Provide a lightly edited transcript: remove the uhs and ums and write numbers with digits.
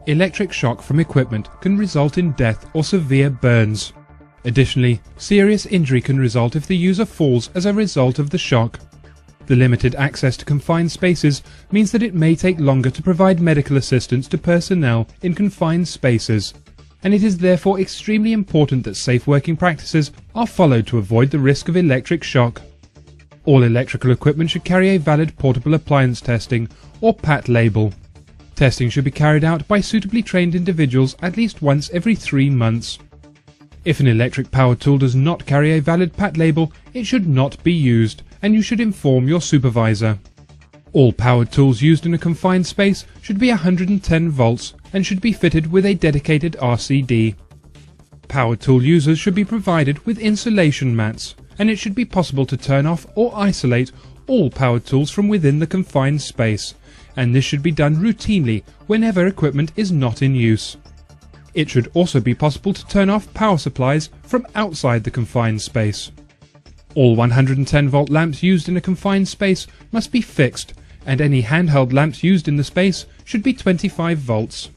Electric shock from equipment can result in death or severe burns. Additionally, serious injury can result if the user falls as a result of the shock. The limited access to confined spaces means that it may take longer to provide medical assistance to personnel in confined spaces, and it is therefore extremely important that safe working practices are followed to avoid the risk of electric shock. All electrical equipment should carry a valid portable appliance testing or PAT label. Testing should be carried out by suitably trained individuals at least once every 3 months. If an electric power tool does not carry a valid PAT label, it should not be used, and you should inform your supervisor. All powered tools used in a confined space should be 110 volts and should be fitted with a dedicated RCD. Power tool users should be provided with insulation mats, and it should be possible to turn off or isolate all powered tools from within the confined space, and this should be done routinely whenever equipment is not in use. It should also be possible to turn off power supplies from outside the confined space. All 110 volt lamps used in a confined space must be fixed, and any handheld lamps used in the space should be 25 volts.